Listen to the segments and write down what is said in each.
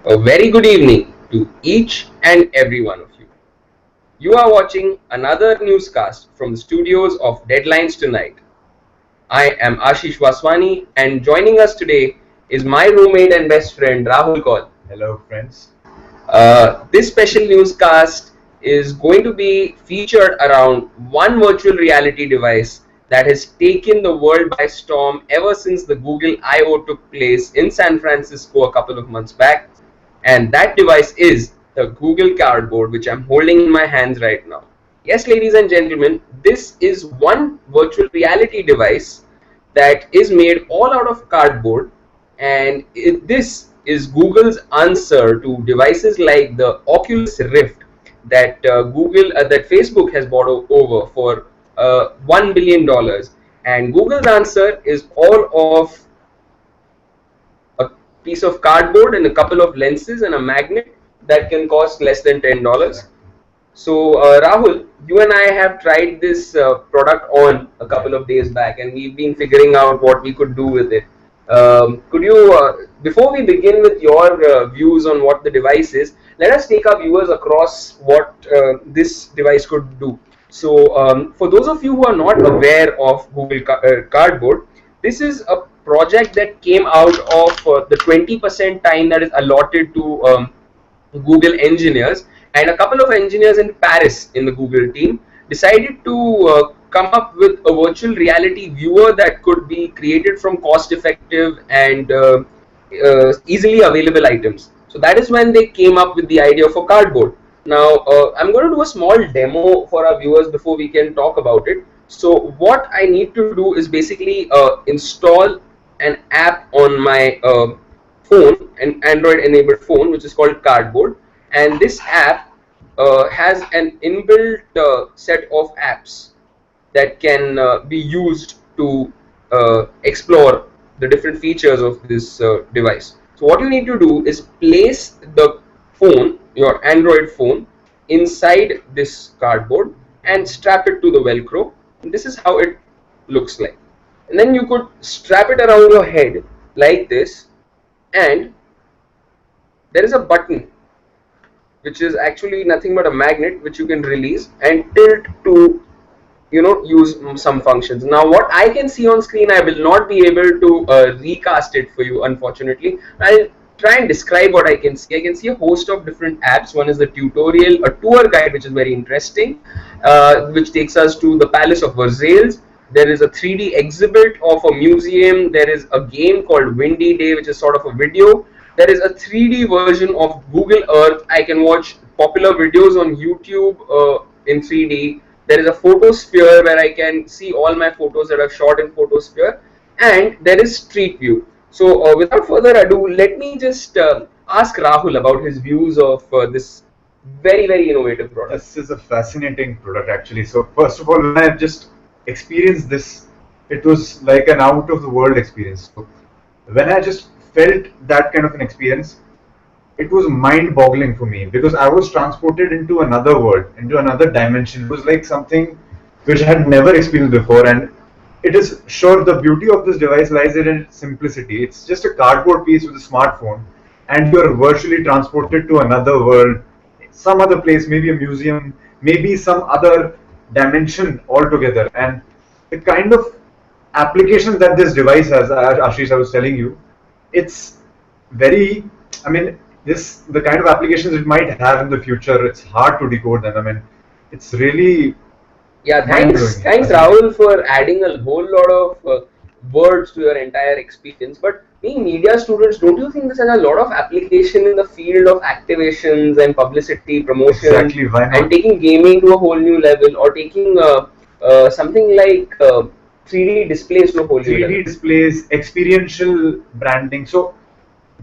A very good evening to each and every one of you. You are watching another newscast from the studios of Deadlines Tonight. I am Ashish Vaswani, and joining us today is my roommate and best friend Rahul Kaul. Hello, friends. This special newscast is going to be featured around one virtual reality device that has taken the world by storm ever since the Google I/O took place in San Francisco a couple of months back. And that device is the Google Cardboard, which I'm holding in my hands right now. Yes, ladies and gentlemen, this is one virtual reality device that is made all out of cardboard, and this is Google's answer to devices like the Oculus Rift that that Facebook has bought over for $1 billion. And Google's answer is all of a piece of cardboard and a couple of lenses and a magnet that can cost less than $10. So Rahul, you and I have tried this product on a couple of days back, and we've been figuring out what we could do with it. Could you, before we begin with your views on what the device is, let us take our viewers across what this device could do. So for those of you who are not aware of Google Cardboard, this is a project that came out of the 20% time that is allotted to Google engineers, and a couple of engineers in Paris in the Google team decided to come up with a virtual reality viewer that could be created from cost effective and easily available items. So that is when they came up with the idea for cardboard. Now I'm going to do a small demo for our viewers before we can talk about it. So what I need to do is basically install an app on my phone, an Android enabled phone, which is called Cardboard, and this app has an inbuilt set of apps that can be used to explore the different features of this device. So what you need to do is place the phone, your Android phone, inside this cardboard and strap it to the Velcro. And this is how it looks like. And then you could strap it around your head like this, and there is a button which is actually nothing but a magnet which you can release and tilt to use some functions. Now what I can see on screen, I will not be able to recast it for you, unfortunately. I'll try and describe what I can see. I can see a host of different apps. One is the tutorial, a tour guide which is very interesting, which takes us to the Palace of Versailles. There is a 3D exhibit of a museum. There is a game called Windy Day, which is sort of a video. There is a 3D version of Google Earth. I can watch popular videos on YouTube in 3D. There is a photosphere where I can see all my photos that I've shot in photosphere. And there is Street View. So without further ado, let me just ask Rahul about his views of this very, very innovative product. This is a fascinating product, actually. So first of all, when I just experienced this, it was like an out of the world experience. So when I just felt that kind of an experience, it was mind boggling for me, because I was transported into another world, into another dimension. It was like something which I had never experienced before. And it is sure, the beauty of this device lies in its simplicity. It's just a cardboard piece with a smartphone, and you're virtually transported to another world, some other place, maybe a museum, maybe some other dimension altogether. And the kind of applications that this device has, Ashish, I was telling you, it's very, I mean, the kind of applications it might have in the future, it's hard to decode them. I mean, it's really, yeah, thanks Rahul for adding a whole lot of words to your entire experience. But being media students, don't you think this has a lot of application in the field of activations and publicity, promotion, exactly, why not? and taking gaming to a whole new level, or taking something like 3D displays to a whole new level? 3D displays, experiential branding. So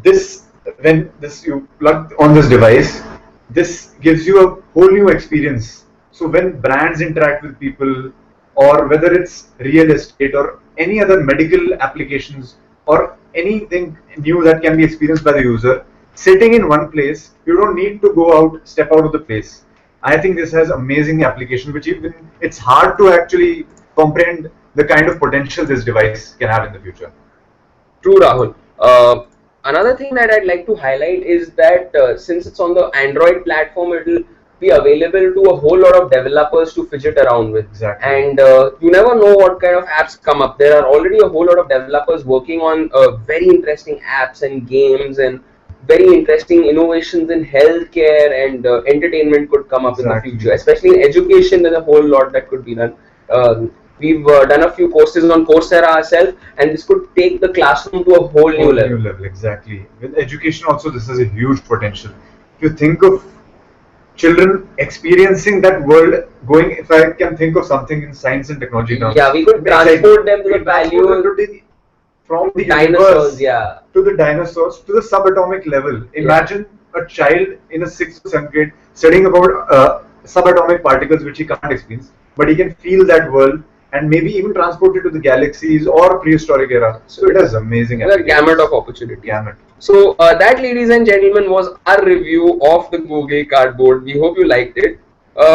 this, when this you plug on this device, this gives you a whole new experience. So when brands interact with people, or whether it's real estate or any other medical applications, or anything new that can be experienced by the user, sitting in one place, you don't need to go out, step out of the place. I think this has amazing application, which even it's hard to actually comprehend the kind of potential this device can have in the future. True, Rahul. Another thing that I'd like to highlight is that since it's on the Android platform, it will be available to a whole lot of developers to fidget around with. Exactly. And you never know what kind of apps come up. There are already a whole lot of developers working on very interesting apps and games, and very interesting innovations in healthcare and entertainment could come up in the future. Especially in education, there's a whole lot that could be done. We've done a few courses on Coursera ourselves, and this could take the classroom to a whole new level. Exactly. With education also, this is a huge potential. If you think of children experiencing that world, going, if I can think of something in science and technology now. Yeah, we could transport them to the value from the dinosaurs, universe to the dinosaurs to the subatomic level. Imagine a child in a 6th or 7th grade studying about subatomic particles which he can't experience, but he can feel that world and maybe even transport it to the galaxies or prehistoric era. So it has amazing. A gamut of opportunity. Gamut. So that, ladies and gentlemen, was our review of the Google Cardboard. We hope you liked it.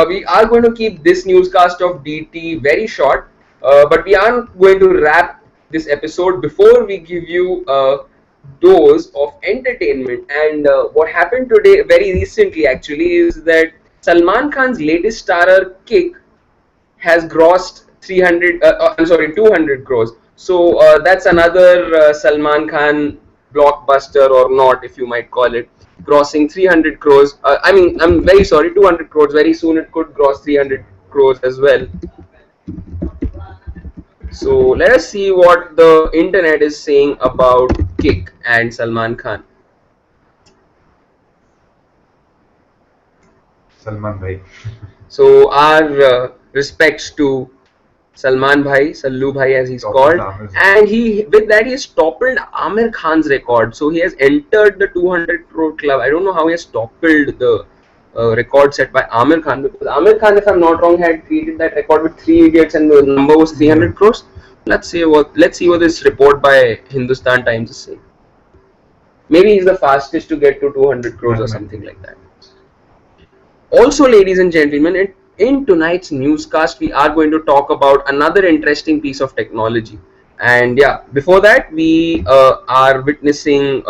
We are going to keep this newscast of DT very short, but we are going to wrap this episode before we give you a dose of entertainment. And what happened today, very recently actually, is that Salman Khan's latest starrer, Kick, has grossed 200 crores. So that's another Salman Khan blockbuster, or not, if you might call it, grossing 300 crores. I'm very sorry, 200 crores. Very soon it could gross 300 crores as well. So let us see what the internet is saying about Kick and Salman Khan. Salman Bhai. So our respects to Salman Bhai, Sallu Bhai as he's called, and with that he has toppled Amir Khan's record. So he has entered the 200 crore club. I don't know how he has toppled the record set by Amir Khan, because Amir Khan, if I'm not wrong, had created that record with 3 Idiots and the number was 300 crores. Let's see what this report by Hindustan Times is saying. Maybe he's the fastest to get to 200 crores or something like that. Also, ladies and gentlemen, in tonight's newscast, we are going to talk about another interesting piece of technology. And yeah, before that, we are witnessing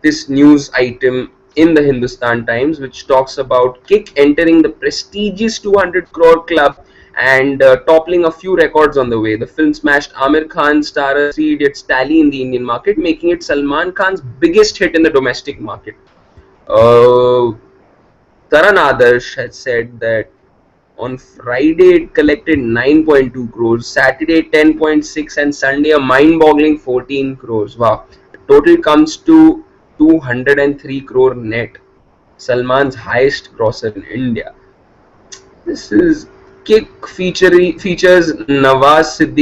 this news item in the Hindustan Times, which talks about Kick entering the prestigious 200 crore club and toppling a few records on the way. The film smashed Amir Khan's starrer 3 Idiots tally in the Indian market, making it Salman Khan's biggest hit in the domestic market. Taran Adarsh has said that on Friday it collected 9.2 crores, Saturday 10.6, and Sunday a mind-boggling 14 crores. Wow. The total comes to 203 crore net. Salman's highest grosser in India. This is Kick features Nawazuddin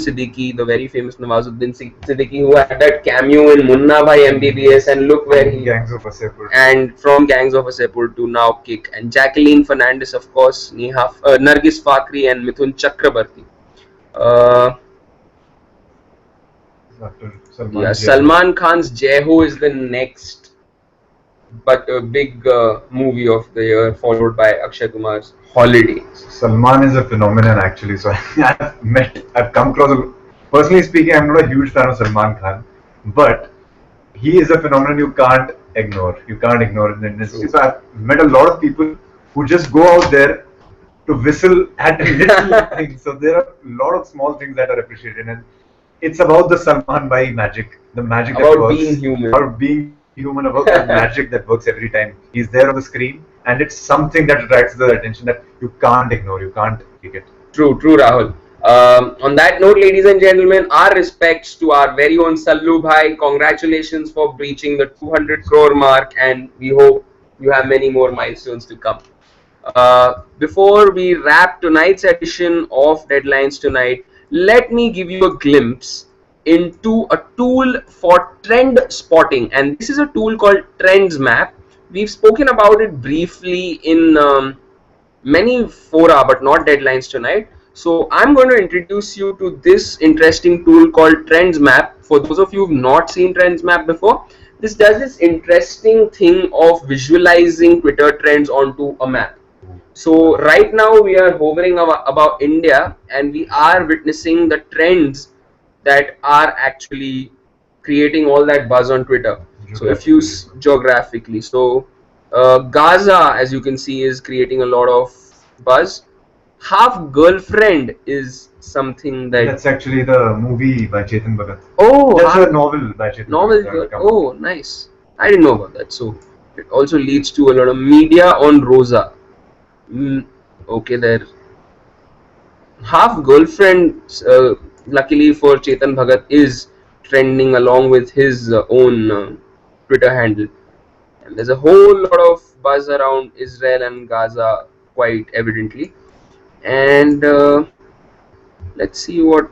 Siddiqui, the very famous Nawazuddin Siddiqui, who had that cameo in Munna Bhai MBBS, and look where he Gangs of Wasseypur. And from Gangs of Wasseypur to now Kick, and Jacqueline Fernandez, of course, Nargis Fakhri and Mithun Chakrabarti. Salman Khan's Jai Ho is the next, but a big movie of the year, followed by Akshay Kumar's Holiday. Salman is a phenomenon actually. So I've come close. Personally speaking, I'm not a huge fan of Salman Khan, but he is a phenomenon you can't ignore. You can't ignore in the industry. So I've met a lot of people who just go out there to whistle at little things. So there are a lot of small things that are appreciated, and it's about the Salman Bhai magic, the magic about that works, being human, about being human, about that magic that works every time. He's there on the screen, and it's something that attracts the attention that you can't ignore, you can't take it. True, Rahul. On that note, ladies and gentlemen, our respects to our very own Sallu Bhai. Congratulations for breaching the 200 crore mark, and we hope you have many more milestones to come. Before we wrap tonight's edition of Deadlines Tonight, let me give you a glimpse into a tool for trend spotting, and this is a tool called Trends Map. We've spoken about it briefly in many fora, but not Deadlines Tonight. So I'm going to introduce you to this interesting tool called Trends Map. For those of you who've not seen Trends Map before, this does this interesting thing of visualizing Twitter trends onto a map. So right now we are hovering about India, and we are witnessing the trends that are actually creating all that buzz on Twitter. So if you geographically, so Gaza, as you can see, is creating a lot of buzz. Half Girlfriend is something That's actually the movie by Chetan Bhagat. Oh, that's a novel by Chetan Bhagat. Oh, nice. I didn't know about that. So it also leads to a lot of media on Rosa. Okay, there. Half Girlfriend, luckily for Chetan Bhagat, is trending along with his own Twitter handle. And there's a whole lot of buzz around Israel and Gaza, quite evidently. And let's see what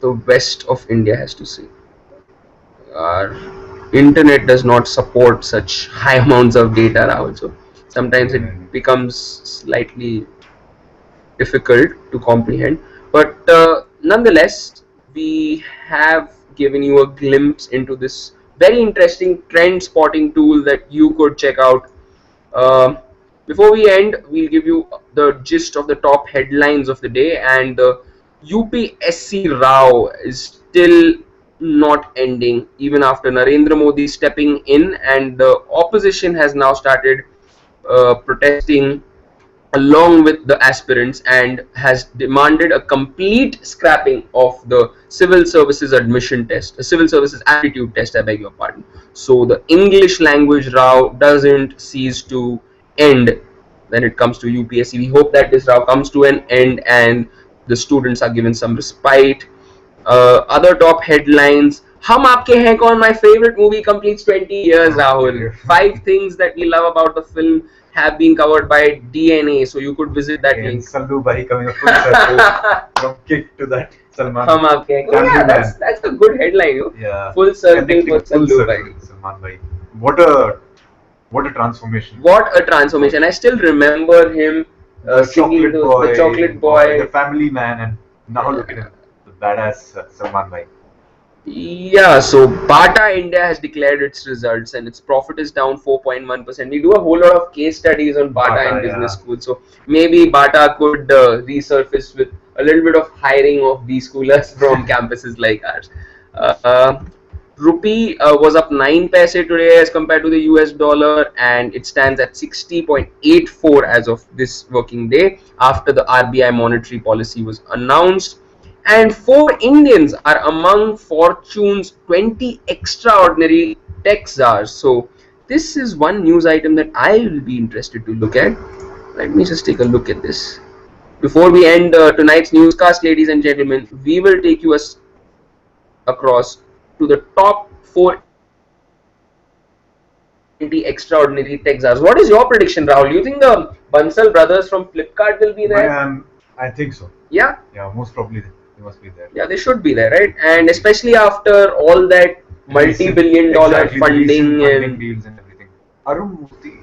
the west of India has to say. Our internet does not support such high amounts of data, Rahul. So sometimes it becomes slightly difficult to comprehend. But nonetheless, we have given you a glimpse into this very interesting trend spotting tool that you could check out. Before we end, we'll give you the gist of the top headlines of the day, and the UPSC row is still not ending even after Narendra Modi stepping in, and the opposition has now started protesting along with the aspirants and has demanded a complete scrapping of the civil services admission test, the civil services aptitude test, I beg your pardon. So the English language row doesn't cease to end when it comes to UPSC. We hope that this row comes to an end and the students are given some respite. Other top headlines: Hum Aapke Hain Kaun, my favorite movie, completes 20 years, Rahul. 5 things that we love about the film have been covered by DNA, so you could visit that link. Sallu Bhai coming up full circle from Kick to that Salman. Hum Aapke Hain Kaun. Yeah, that's a good headline, you know? Yeah. Full circle for Sallu Bhai. Salman Bhai. What a transformation. What a transformation. I still remember him singing the Chocolate Boy, the family man, and now look at him, the badass Salman Bhai. Yeah, so Bata India has declared its results and its profit is down 4.1%. We do a whole lot of case studies on Bata in business school, so maybe Bata could resurface with a little bit of hiring of B-schoolers from campuses like ours. Rupee was up 9 paise today as compared to the US dollar, and it stands at 60.84 as of this working day after the RBI monetary policy was announced. And 4 Indians are among Fortune's 20 extraordinary tech czars. So this is one news item that I will be interested to look at. Let me just take a look at this. Before we end tonight's newscast, ladies and gentlemen, we will take you across to the top 4 extraordinary tech czars. What is your prediction, Rahul? Do you think the Bansal brothers from Flipkart will be there? I think so. Yeah? Yeah, most probably they must be there. Yeah, they should be there, right? And especially after all that multi-billion dollar funding and deals and everything. Arun Murthy.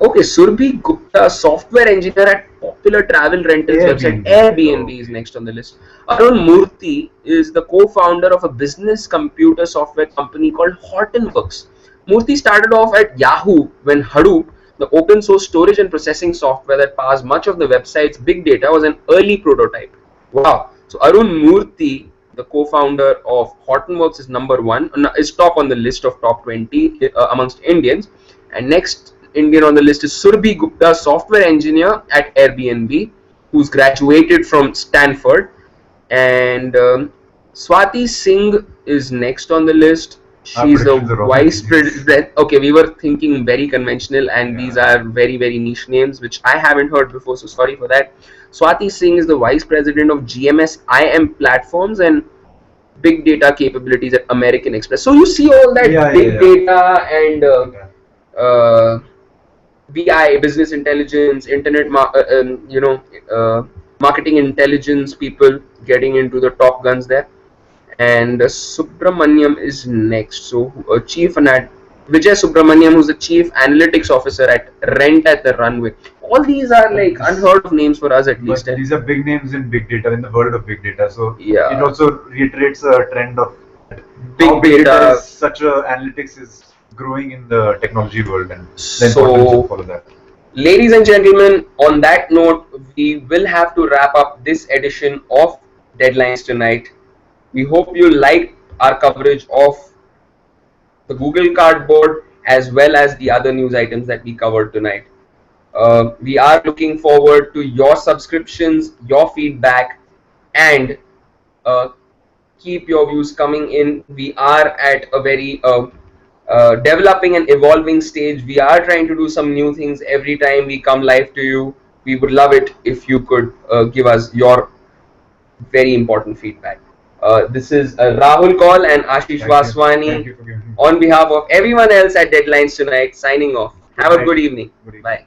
Okay, Surbhi Gupta, software engineer at popular travel rentals website Airbnb is next on the list. Arun Murthy is the co-founder of a business computer software company called Hortonworks. Murthy started off at Yahoo when Hadoop, the open source storage and processing software that powers much of the website's big data, was an early prototype. Wow. So Arun Murthy, the co-founder of Hortonworks, is number 1, is top on the list of top 20 amongst Indians. And next Indian on the list is Surbhi Gupta, software engineer at Airbnb, who's graduated from Stanford. And Swati Singh is next on the list. She's the vice president. Okay, we were thinking very conventional, and these are very, very niche names, which I haven't heard before, so sorry for that. Swati Singh is the vice president of GMS IM platforms and big data capabilities at American Express. So you see all that big data and BI, business intelligence, internet, marketing intelligence people getting into the top guns there. And Subramaniam is next. So Vijay Subramaniam, who's the chief analytics officer at Rent at the Runway. All these are like unheard of names for us, at least. But these are big names in big data, in the world of big data. So it also reiterates a trend of big data is such a analytics is growing in the technology world, and the importance of all of that. Ladies and gentlemen, on that note, we will have to wrap up this edition of Deadlines tonight. We hope you liked our coverage of the Google Cardboard as well as the other news items that we covered tonight. We are looking forward to your subscriptions, your feedback, and uh, keep your views coming in. We are at a very developing and evolving stage. We are trying to do some new things every time we come live to you. We would love it if you could give us your very important feedback. This is Rahul Kaul and Ashish Vaswani on behalf of everyone else at Deadlines Tonight signing off. Have a good evening. Bye.